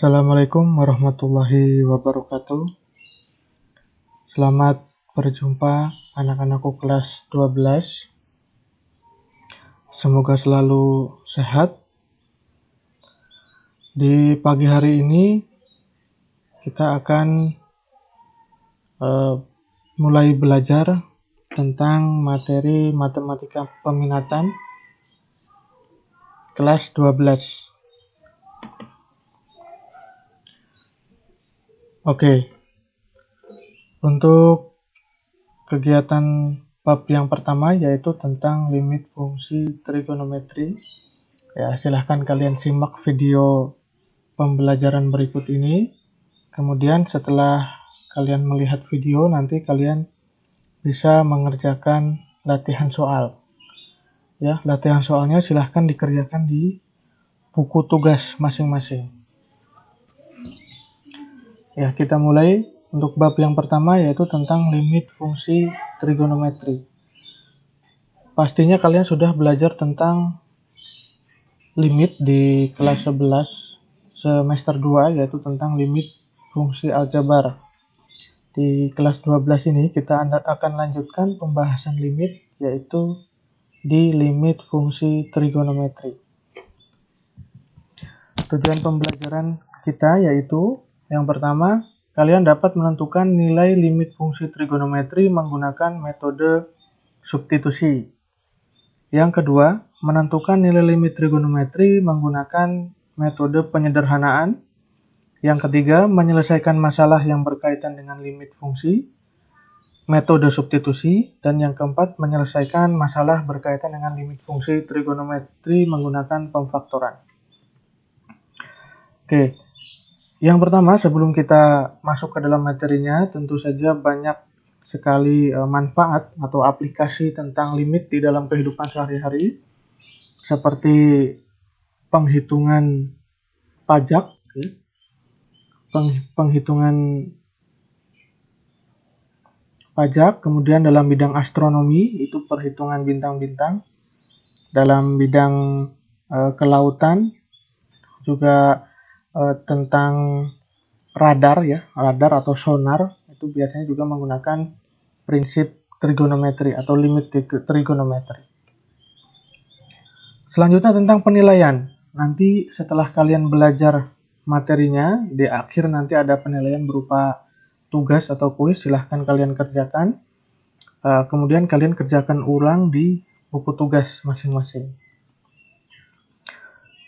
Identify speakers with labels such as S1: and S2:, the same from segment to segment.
S1: Assalamualaikum warahmatullahi wabarakatuh. Selamat berjumpa anak-anakku kelas 12. Semoga selalu sehat. Di pagi hari ini kita akan mulai belajar tentang materi matematika peminatan kelas 12. Oke, untuk kegiatan bab yang pertama yaitu tentang limit fungsi trigonometri. Ya, silahkan kalian simak video pembelajaran berikut ini. Kemudian setelah kalian melihat video, nanti kalian bisa mengerjakan latihan soal. Ya, latihan soalnya silahkan dikerjakan di buku tugas masing-masing. Ya, kita mulai untuk bab yang pertama yaitu tentang limit fungsi trigonometri. Pastinya kalian sudah belajar tentang limit di kelas 11 semester 2 yaitu tentang limit fungsi aljabar. Di kelas 12 ini kita akan lanjutkan pembahasan limit yaitu di limit fungsi trigonometri. Tujuan pembelajaran kita yaitu yang pertama, kalian dapat menentukan nilai limit fungsi trigonometri menggunakan metode substitusi. Yang kedua, menentukan nilai limit trigonometri menggunakan metode penyederhanaan. Yang ketiga, menyelesaikan masalah yang berkaitan dengan limit fungsi, metode substitusi. Dan yang keempat, menyelesaikan masalah berkaitan dengan limit fungsi trigonometri menggunakan pemfaktoran. Oke. Yang pertama, sebelum kita masuk ke dalam materinya, tentu saja banyak sekali manfaat atau aplikasi tentang limit di dalam kehidupan sehari-hari, seperti penghitungan pajak, kemudian dalam bidang astronomi, itu perhitungan bintang-bintang, dalam bidang kelautan, juga tentang radar atau sonar, itu biasanya juga menggunakan prinsip trigonometri atau limit trigonometri. Selanjutnya tentang penilaian. Nanti setelah kalian belajar materinya, di akhir nanti ada penilaian berupa tugas atau kuis, silahkan kalian kerjakan. Kemudian kalian kerjakan ulang di buku tugas masing-masing.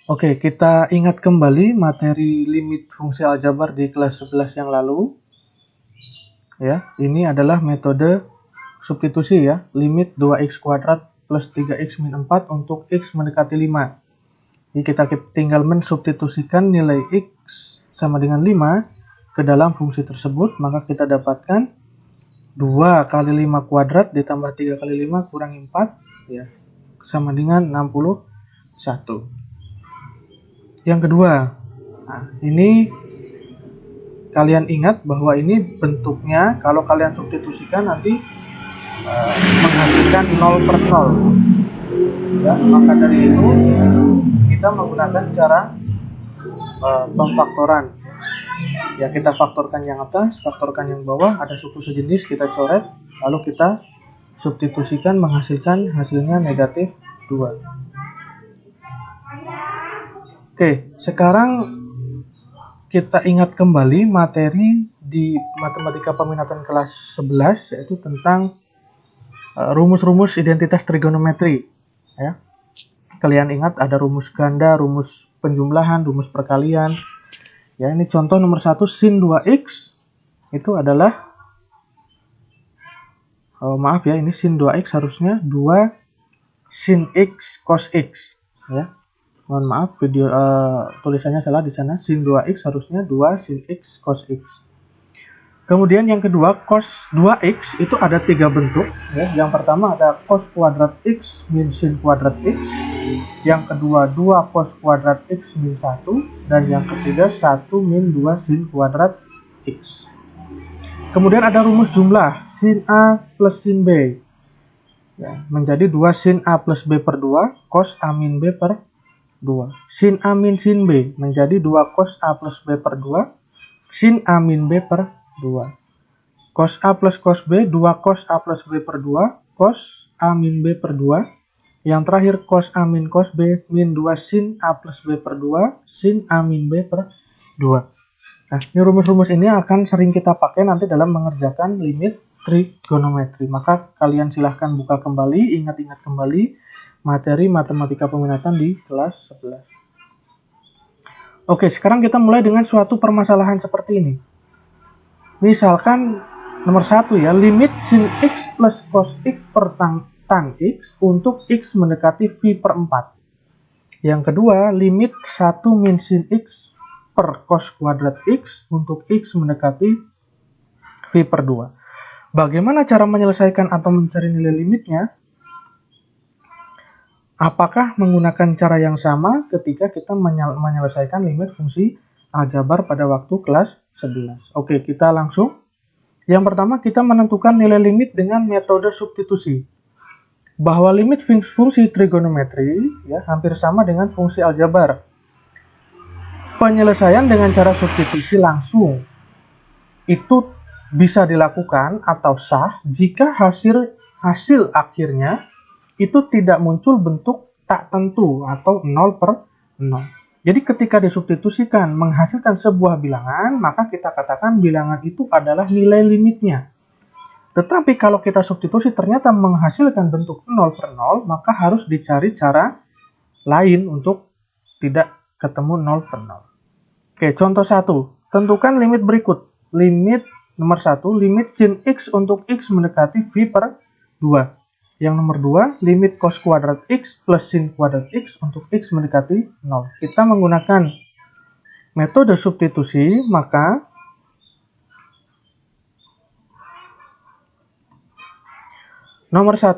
S1: Oke, kita ingat kembali materi limit fungsi aljabar di kelas 11 yang lalu. Ya, ini adalah metode substitusi ya, limit 2x kuadrat plus 3x min 4 untuk x mendekati 5. Jadi kita tinggal mensubstitusikan nilai x sama dengan 5 ke dalam fungsi tersebut, maka kita dapatkan 2 kali 5 kuadrat ditambah 3 kali 5 kurangi 4 ya, sama dengan 61. Yang kedua, nah, ini kalian ingat bahwa ini bentuknya kalau kalian substitusikan nanti menghasilkan 0 per 0. Ya, maka dari itu kita menggunakan cara pemfaktoran. Ya, kita faktorkan yang atas, faktorkan yang bawah, ada suku sejenis kita coret, lalu kita substitusikan menghasilkan hasilnya negatif 2. Oke, sekarang kita ingat kembali materi di matematika peminatan kelas 11 yaitu tentang rumus-rumus identitas trigonometri. Ya. Kalian ingat ada rumus ganda, rumus penjumlahan, rumus perkalian. Ya, ini contoh nomor 1, sin 2x itu adalah ini sin 2x harusnya 2 sin x cos x ya. Mohon maaf, video tulisannya salah di sana. Sin 2x harusnya 2 sin x cos x. Kemudian yang kedua, cos 2x itu ada 3 bentuk. Ya. Yang pertama ada cos kuadrat x min sin kuadrat x. Yang kedua 2 cos kuadrat x min 1. Dan yang ketiga 1 min 2 sin kuadrat x. Kemudian ada rumus jumlah, sin A plus sin B. Ya, menjadi 2 sin A plus B per 2 cos A min B per 2. Sin A min sin B menjadi 2 cos A plus B per 2 sin A min B per 2. Cos A plus cos B 2 cos A plus B per 2 cos A min B per 2. Yang terakhir cos A min cos B min 2 sin A plus B per 2 sin A min B per 2. Nah, ini rumus-rumus ini akan sering kita pakai nanti dalam mengerjakan limit trigonometri. Maka kalian silahkan buka kembali, ingat-ingat kembali materi matematika peminatan di kelas 11. Oke, sekarang kita mulai dengan suatu permasalahan seperti ini. Misalkan nomor 1 ya, limit sin x plus cos x per tan x untuk x mendekati v per 4. Yang kedua, limit 1 min sin x per cos kuadrat x untuk x mendekati v per 2. Bagaimana cara menyelesaikan atau mencari nilai limitnya? Apakah menggunakan cara yang sama ketika kita menyelesaikan limit fungsi aljabar pada waktu kelas 11? Oke, kita langsung. Yang pertama, kita menentukan nilai limit dengan metode substitusi. Bahwa limit fungsi trigonometri ya hampir sama dengan fungsi aljabar. Penyelesaian dengan cara substitusi langsung itu bisa dilakukan atau sah jika hasil akhirnya itu tidak muncul bentuk tak tentu atau 0 per 0. Jadi ketika disubstitusikan menghasilkan sebuah bilangan, maka kita katakan bilangan itu adalah nilai limitnya. Tetapi kalau kita substitusi ternyata menghasilkan bentuk 0 per 0, maka harus dicari cara lain untuk tidak ketemu 0 per 0. Oke, contoh 1. Tentukan limit berikut. Limit nomor 1, limit sin x untuk x mendekati v per 2. Yang nomor 2, limit cos kuadrat x plus sin kuadrat x untuk x mendekati 0. Kita menggunakan metode substitusi, maka nomor 1,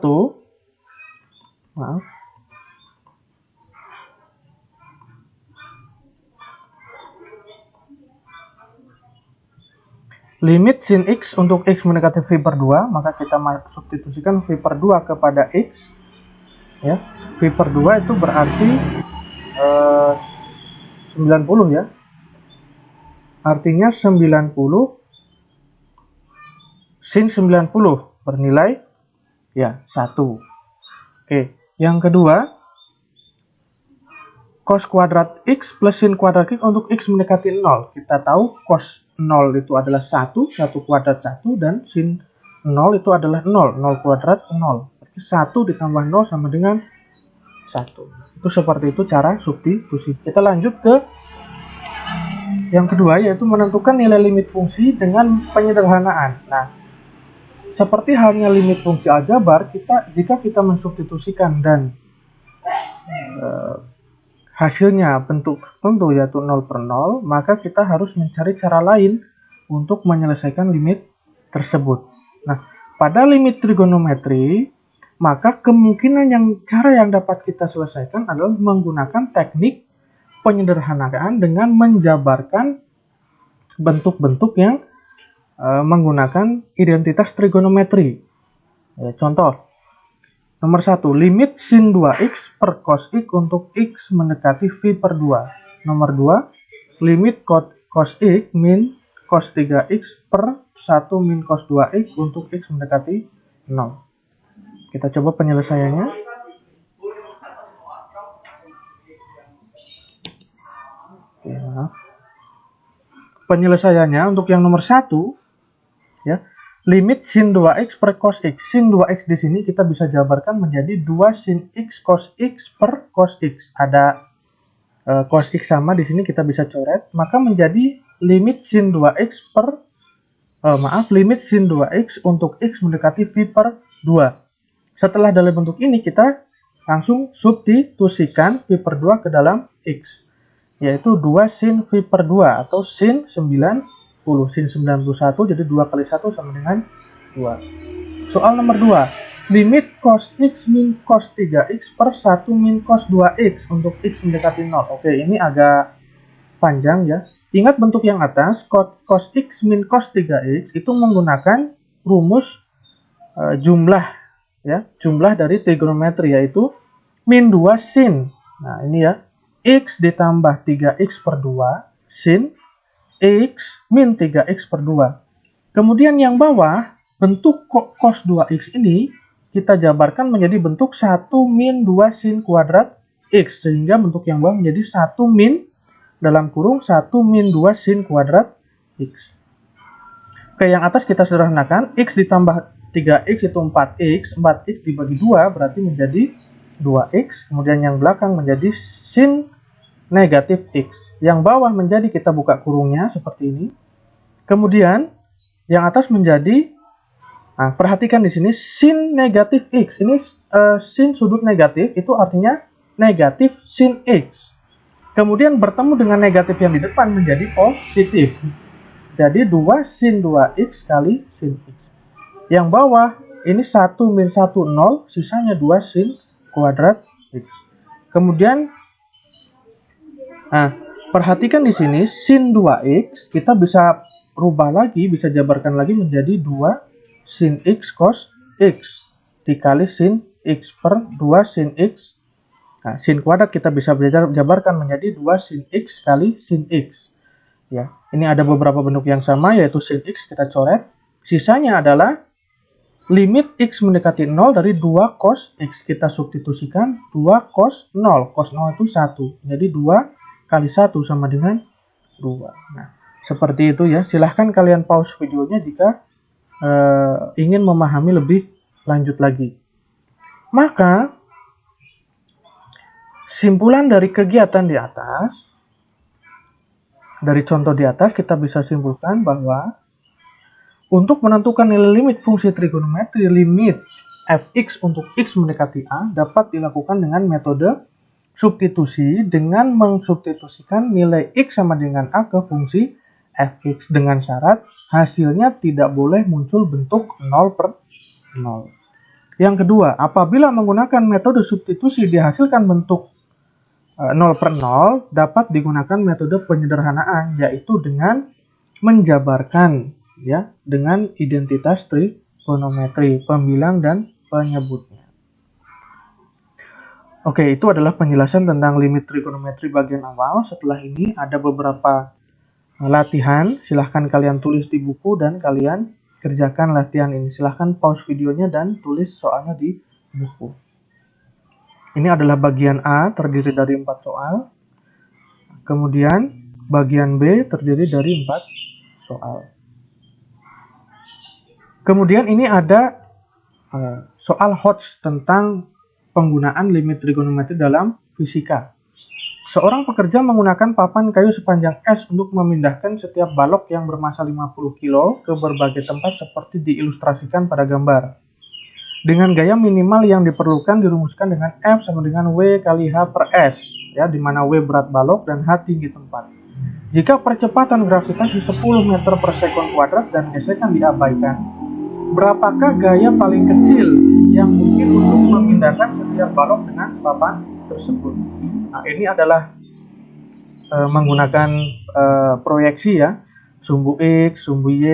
S1: limit sin x untuk x mendekati v per 2, maka kita substitusikan v per 2 kepada x. Ya, v per 2 itu berarti 90 ya. Artinya 90 sin 90 bernilai ya 1. Oke, yang kedua, cos kuadrat x plus sin kuadrat x untuk x mendekati 0. Kita tahu cos 0 itu adalah 1 kuadrat 1, dan sin 0 itu adalah 0 kuadrat 0. Berarti 1 ditambah 0 sama dengan 1. Itu seperti itu cara substitusi. Kita lanjut ke yang kedua, yaitu menentukan nilai limit fungsi dengan penyederhanaan. Nah, seperti halnya limit fungsi aljabar, jika kita mensubstitusikan dan hasilnya bentuk tertentu yaitu 0 per 0, maka kita harus mencari cara lain untuk menyelesaikan limit tersebut. Nah, pada limit trigonometri, maka kemungkinan cara yang dapat kita selesaikan adalah menggunakan teknik penyederhanaan dengan menjabarkan bentuk-bentuk yang menggunakan identitas trigonometri. Ya, contoh. Nomor 1, limit sin 2x per cos x untuk x mendekati v per 2. Nomor 2, limit cos x min cos 3x per 1 min cos 2x untuk x mendekati 0. Kita coba penyelesaiannya. Ya. Penyelesaiannya untuk yang nomor 1, ya. Limit sin 2x per cos x. Sin 2x di sini kita bisa jabarkan menjadi 2 sin x cos x per cos x. Ada cos x sama di sini kita bisa coret, maka menjadi limit sin 2x per limit sin 2x untuk x mendekati v per 2. Setelah dalam bentuk ini kita langsung substitusikan v per 2 ke dalam x, yaitu 2 sin v per 2 atau sin 90. Sin 91, jadi 2 kali 1 sama dengan 2. Soal nomor 2, limit cos x min cos 3x per 1 min cos 2x untuk x mendekati 0. Oke, ini agak panjang ya. Ingat bentuk yang atas, cos x min cos 3x itu menggunakan rumus jumlah ya, jumlah dari trigonometri, yaitu min 2 sin. Nah, ini ya, X ditambah 3X per 2 sin X min 3X per 2. Kemudian yang bawah, bentuk cos 2X ini kita jabarkan menjadi bentuk 1 min 2 sin kuadrat X. Sehingga bentuk yang bawah menjadi 1 min dalam kurung 1 min 2 sin kuadrat X. Oke, yang atas kita sederhanakan. X ditambah 3X itu 4X. 4X dibagi 2 berarti menjadi 2X. Kemudian yang belakang menjadi sin negatif X. Yang bawah menjadi, kita buka kurungnya seperti ini. Kemudian yang atas menjadi, nah, perhatikan di sini sin negatif X. Ini sin sudut negatif, itu artinya negatif sin X. Kemudian bertemu dengan negatif yang di depan menjadi positif. Jadi 2 sin 2X kali sin X. Yang bawah ini 1 min 1, 0. Sisanya 2 sin kuadrat X. Kemudian, nah, perhatikan di sini sin 2X kita bisa rubah lagi, bisa jabarkan lagi menjadi 2 sin X cos X dikali sin X per 2 sin X. Nah, sin kuadrat kita bisa jabarkan menjadi 2 sin X kali sin X. Ya, ini ada beberapa bentuk yang sama, yaitu sin X kita coret. Sisanya adalah limit X mendekati 0 dari 2 cos X. Kita substitusikan 2 cos 0. Cos 0 itu 1. Jadi 2 kali 1 sama dengan 2. Nah, seperti itu ya. Silahkan kalian pause videonya jika ingin memahami lebih lanjut lagi. Maka, simpulan dari kegiatan di atas, dari contoh di atas, kita bisa simpulkan bahwa untuk menentukan nilai limit fungsi trigonometri limit fx untuk x mendekati a dapat dilakukan dengan metode substitusi dengan mensubstitusikan nilai x sama dengan a ke fungsi fx dengan syarat hasilnya tidak boleh muncul bentuk 0 per 0. Yang kedua, apabila menggunakan metode substitusi dihasilkan bentuk 0 per 0, dapat digunakan metode penyederhanaan, yaitu dengan menjabarkan ya dengan identitas trigonometri, pembilang dan penyebutnya. Oke, itu adalah penjelasan tentang limit trigonometri bagian awal. Setelah ini ada beberapa latihan, silahkan kalian tulis di buku dan kalian kerjakan latihan ini. Silahkan pause videonya dan tulis soalnya di buku. Ini adalah bagian A, terdiri dari 4 soal. Kemudian bagian B terdiri dari 4 soal. Kemudian ini ada soal HOTS tentang penggunaan limit trigonometri dalam fisika. Seorang pekerja menggunakan papan kayu sepanjang S untuk memindahkan setiap balok yang bermasa 50 kg ke berbagai tempat seperti diilustrasikan pada gambar. Dengan gaya minimal yang diperlukan dirumuskan dengan F sama dengan W kali H per S, ya, di mana W berat balok dan H tinggi tempat. Jika percepatan gravitasi 10 meter per sekon kuadrat dan gesekan diabaikan, berapakah gaya paling kecil yang mungkin untuk memindahkan setiap balok dengan papan tersebut? Nah, ini adalah menggunakan proyeksi ya, sumbu X, sumbu Y.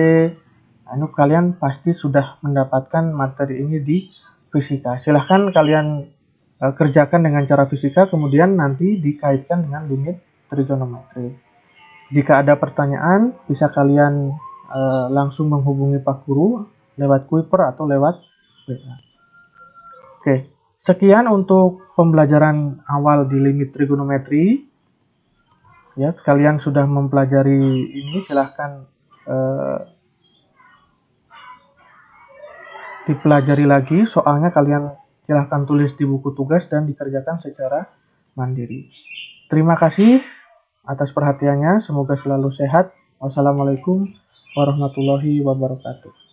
S1: Nah, kalian pasti sudah mendapatkan materi ini di fisika. Silahkan kalian kerjakan dengan cara fisika, kemudian nanti dikaitkan dengan limit trigonometri. Jika ada pertanyaan, bisa kalian langsung menghubungi Pak Guru lewat Kuiper atau lewat WA. Oke, sekian untuk pembelajaran awal di limit trigonometri. Ya, kalian sudah mempelajari ini, silahkan dipelajari lagi. Soalnya kalian silahkan tulis di buku tugas dan dikerjakan secara mandiri. Terima kasih atas perhatiannya. Semoga selalu sehat. Wassalamualaikum warahmatullahi wabarakatuh.